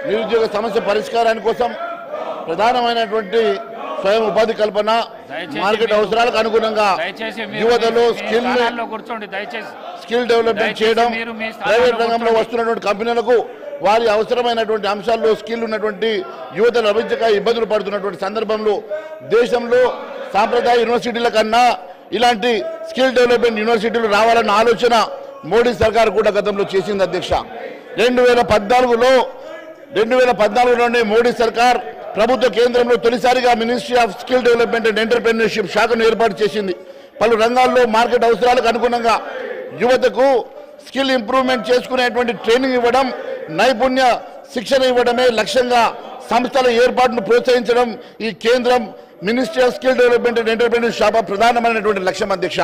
నిరుద్యోగ సమస్య పరిష్కారాని కోసం ప్రధానమైనటువంటి స్వయం ఉపాధి కల్పన, మార్కెట్ అవసరాలకు అనుగుణంగా యువతలో స్కిల్ డెవలప్మెంట్ చేయడం, ప్రైవేట్ రంగంలో వస్తున్నటువంటి కంపెనీలకు వారి అవసరమైనటువంటి అంశాల్లో స్కిల్ ఉన్నటువంటి యువత లభించక ఇబ్బందులు పడుతున్నటువంటి సందర్భంలో దేశంలో సాంప్రదాయ యూనివర్సిటీల కన్నా ఇలాంటి స్కిల్ డెవలప్మెంట్ యూనివర్సిటీలు రావాలన్న ఆలోచన మోడీ సర్కార్ కూడా గతంలో చేసింది అధ్యక్ష. 2014లోనే మోడీ సర్కార్ ప్రభుత్వ కేంద్రంలో తొలిసారిగా ministry of skill development and entrepreneurship శాఖను ఏర్పాటు చేసింది. పలు రంగాల్లో మార్కెట్ అవసరాలకు అనుగుణంగా యువతకు స్కిల్ ఇంప్రూవ్మెంట్ చేసుకునేటువంటి ట్రైనింగ్ ఇవ్వడం, నైపుణ్య శిక్షణ ఇవ్వడమే లక్ష్యంగా సంస్థల ఏర్పాటును ప్రోత్సహించడం ఈ కేంద్రం ministry of skill development and entrepreneurship శాఖ ప్రధానమైనటువంటి లక్ష్యం అధ్యక్ష.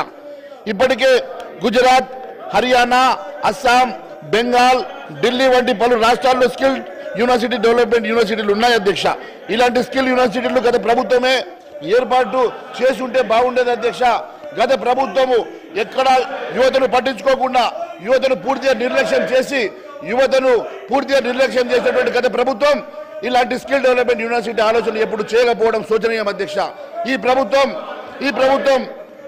ఇప్పటికే గుజరాత్, హర్యానా, అస్సాం, బెంగాల్, ఢిల్లీ వంటి పలు రాష్ట్రాల్లో స్కిల్ యూనివర్సిటీ డెవలప్మెంట్ యూనివర్సిటీలు ఉన్నాయి అధ్యక్ష. ఇలాంటి స్కిల్ యూనివర్సిటీలు గత ప్రభుత్వమే ఏర్పాటు చేసి ఉంటే బాగుండేది అధ్యక్ష. గత ప్రభుత్వము ఎక్కడ యువతను పట్టించుకోకుండా యువతను పూర్తిగా నిర్లక్ష్యం చేసేటువంటి గత ప్రభుత్వం ఇలాంటి స్కిల్ డెవలప్మెంట్ యూనివర్సిటీ ఆలోచనలు ఎప్పుడు చేయకపోవడం శోచనీయం అధ్యక్ష. ఈ ప్రభుత్వం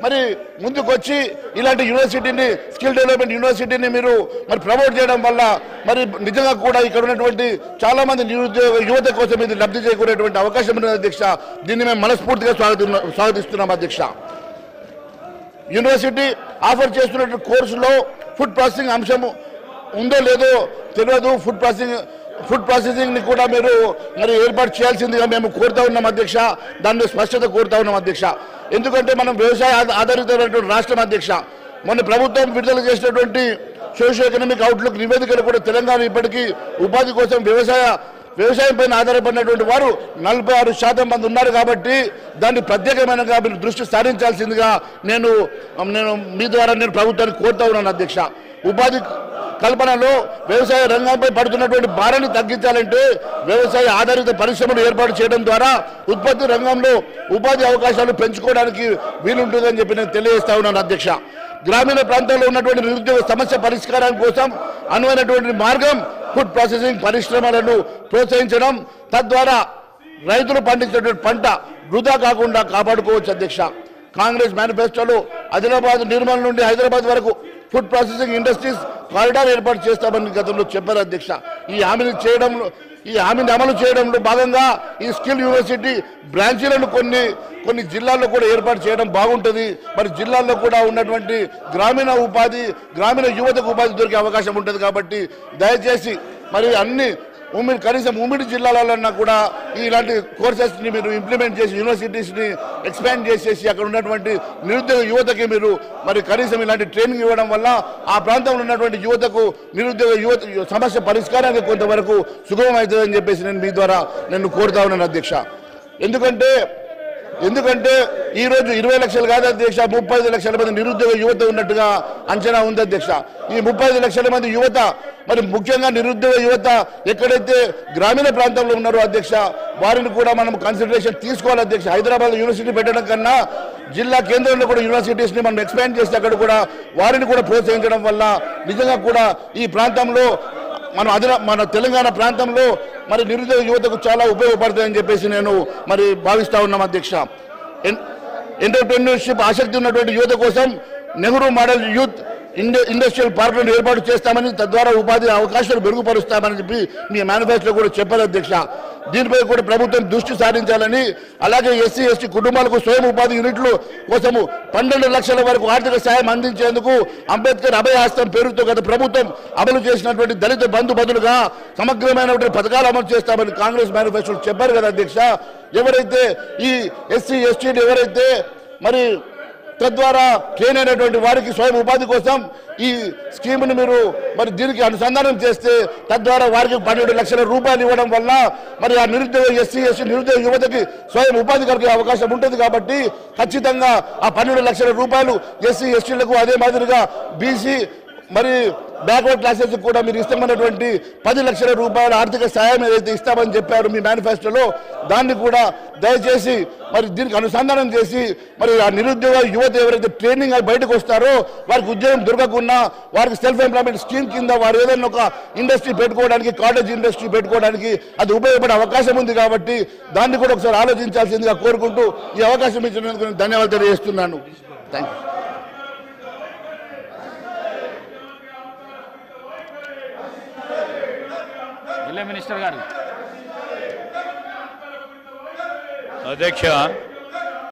మరి ముందుకొచ్చి ఇలాంటి యూనివర్సిటీని, స్కిల్ డెవలప్మెంట్ యూనివర్సిటీని మీరు మరి ప్రమోట్ చేయడం వల్ల మరి నిజంగా కూడా ఇక్కడ ఉన్నటువంటి చాలా మంది నిరుద్యోగ యువత కోసం ఇది లబ్ధి చేకూరేటువంటి అవకాశం ఉన్నది అధ్యక్ష. దీన్ని మేము మనస్ఫూర్తిగా స్వాగతిస్తున్నాం అధ్యక్ష. యూనివర్సిటీ ఆఫర్ చేస్తున్నటువంటి కోర్సులో ఫుడ్ ప్రాసెసింగ్ అంశం ఉందో లేదో తెలియదు. ఫుడ్ ప్రాసెసింగ్ ని కూడా మీరు మరి ఏర్పాటు చేయాల్సిందిగా మేము కోరుతా ఉన్నాం అధ్యక్ష. దానిలో స్పష్టత కోరుతా ఉన్నాం అధ్యక్ష. ఎందుకంటే మనం వ్యవసాయ ఆధారితమైనటువంటి రాష్ట్రం అధ్యక్ష. మొన్న ప్రభుత్వం విడుదల చేసినటువంటి సోషియో ఎకనామిక్ అవుట్లుక్ నివేదికలు కూడా తెలంగాణ ఇప్పటికీ ఉపాధి కోసం వ్యవసాయం పైన ఆధారపడినటువంటి వారు 46% మంది ఉన్నారు. కాబట్టి దాన్ని ప్రత్యేకమైనగా మీరు దృష్టి సారించాల్సిందిగా నేను మీ ద్వారా ప్రభుత్వాన్ని కోరుతా ఉన్నాను అధ్యక్ష. ఉపాధి కల్పనలో వ్యవసాయ రంగంపై పడుతున్నటువంటి భారాన్ని తగ్గించాలంటే వ్యవసాయ ఆధారిత పరిశ్రమలు ఏర్పాటు చేయడం ద్వారా ఉత్పత్తి రంగంలో ఉపాధి అవకాశాలు పెంచుకోవడానికి వీలుంటుందని చెప్పి నేను తెలియజేస్తా ఉన్నాను అధ్యక్ష. గ్రామీణ ప్రాంతాల్లో ఉన్నటువంటి నిరుద్యోగ సమస్య పరిష్కారం కోసం అనువైనటువంటి మార్గం ఫుడ్ ప్రాసెసింగ్ పరిశ్రమలను ప్రోత్సహించడం, తద్వారా రైతులు పండించినటువంటి పంట వృధా కాకుండా కాపాడుకోవచ్చు అధ్యక్ష. కాంగ్రెస్ మేనిఫెస్టోలో ఆదిలాబాద్, నిర్మల్ నుండి హైదరాబాద్ వరకు ఫుడ్ ప్రాసెసింగ్ ఇండస్ట్రీస్ కారిడార్ ఏర్పాటు చేస్తామని గతంలో చెప్పారు అధ్యక్ష. ఈ హామీని అమలు చేయడంలో భాగంగా ఈ స్కిల్ యూనివర్సిటీ బ్రాంచీలను కొన్ని జిల్లాల్లో కూడా ఏర్పాటు చేయడం బాగుంటుంది. మరి జిల్లాల్లో కూడా ఉన్నటువంటి గ్రామీణ యువతకు ఉపాధి దొరికే అవకాశం ఉంటుంది. కాబట్టి దయచేసి మరి కనీసం ఉమ్మడి జిల్లాలన్నా కూడా ఇలాంటి కోర్సెస్ని మీరు ఇంప్లిమెంట్ చేసి యూనివర్సిటీస్ని ఎక్స్పాండ్ చేసేసి అక్కడ ఉన్నటువంటి నిరుద్యోగ యువతకి మీరు మరి కనీసం ఇలాంటి ట్రైనింగ్ ఇవ్వడం వల్ల ఆ ప్రాంతంలో ఉన్నటువంటి యువతకు నిరుద్యోగ సమస్య పరిష్కారానికి కొంతవరకు సుగమం అవుతుందని చెప్పేసి నేను మీ ద్వారా కోరుతా ఉన్నాను అధ్యక్ష. ఎందుకంటే ఈరోజు 20 లక్షలు కాదు అధ్యక్ష, 35 లక్షల మంది నిరుద్యోగ యువత ఉన్నట్టుగా అంచనా ఉంది అధ్యక్ష. ఈ 35 లక్షల మంది యువత, మరి ముఖ్యంగా నిరుద్యోగ యువత ఎక్కడైతే గ్రామీణ ప్రాంతంలో ఉన్నారో అధ్యక్ష, వారిని కూడా మనం కన్సిడరేషన్ తీసుకోవాలి అధ్యక్ష. హైదరాబాద్ యూనివర్సిటీ పెట్టడం కన్నా జిల్లా కేంద్రంలో కూడా యూనివర్సిటీస్ని మనం ఎక్స్పాండ్ చేస్తే అక్కడ కూడా వారిని కూడా ప్రోత్సహించడం వల్ల నిజంగా కూడా ఈ ప్రాంతంలో మన తెలంగాణ ప్రాంతంలో మరి నిరుద్యోగ యువతకు చాలా ఉపయోగపడుతుందని చెప్పేసి నేను మరి భావిస్తా ఉన్నాం అధ్యక్ష. ఎంటర్‌ప్రెన్యూర్‌షిప్ ఆసక్తి ఉన్నటువంటి యువత కోసం నెహ్రూ మోడల్ యూత్ ఇండస్ట్రియల్ పార్కులను ఏర్పాటు చేస్తామని, తద్వారా ఉపాధి అవకాశాలు మెరుగుపరుస్తామని చెప్పి మీ మేనిఫెస్టోలో కూడా చెప్పారు అధ్యక్ష. దీనిపై కూడా ప్రభుత్వం దృష్టి సారించాలని, అలాగే ఎస్సీ ఎస్టీ కుటుంబాలకు స్వయం ఉపాధి యూనిట్లు కోసము 12 లక్షల వరకు ఆర్థిక సాయం అందించేందుకు అంబేద్కర్ అభయ హస్తం పేరుతో గత ప్రభుత్వం అమలు చేసినటువంటి దళిత బంధు బదులుగా సమగ్రమైనటువంటి పథకాలు అమలు చేస్తామని కాంగ్రెస్ మేనిఫెస్టోలో చెప్పారు కదా అధ్యక్ష. ఎవరైతే ఈ ఎస్సీ ఎస్టీలు ఎవరైతే మరి తద్వారా ట్రైన్ అయినటువంటి వారికి స్వయం ఉపాధి కోసం ఈ స్కీమ్ని మీరు మరి దీనికి అనుసంధానం చేస్తే తద్వారా వారికి 12 లక్షల రూపాయలు ఇవ్వడం వల్ల మరి ఆ నిరుద్యోగ ఎస్సీ ఎస్టీ నిరుద్యోగ యువతకి స్వయం ఉపాధి కలిగే అవకాశం ఉంటుంది. కాబట్టి ఖచ్చితంగా ఆ 12 లక్షల రూపాయలు ఎస్సీ ఎస్టీలకు, అదే మాదిరిగా బీసీ మరి బ్యాక్వర్డ్ క్లాసెస్ కూడా మీరు ఇస్తామన్నటువంటి 10 లక్షల రూపాయల ఆర్థిక సాయం ఏదైతే ఇస్తామని చెప్పారు మీ మేనిఫెస్టోలో, దాన్ని కూడా దయచేసి మరి దీనికి అనుసంధానం చేసి మరి ఆ నిరుద్యోగ యువత ఎవరైతే ట్రైనింగ్ అయి బయటకు వస్తారో వారికి ఉద్యోగం దొరకకుండా వారికి సెల్ఫ్ ఎంప్లాయ్మెంట్ స్కీమ్ కింద వారు ఏదైనా ఒక ఇండస్ట్రీ పెట్టుకోవడానికి, కాటేజ్ ఇండస్ట్రీ పెట్టుకోవడానికి అది ఉపయోగపడే అవకాశం ఉంది. కాబట్టి దాన్ని కూడా ఒకసారి ఆలోచించాల్సిందిగా కోరుకుంటూ ఈ అవకాశం ఇచ్చినందుకు ధన్యవాదాలు తెలియజేస్తున్నాను. Thank you. మినిస్టర్ గారు. అధ్యక్ష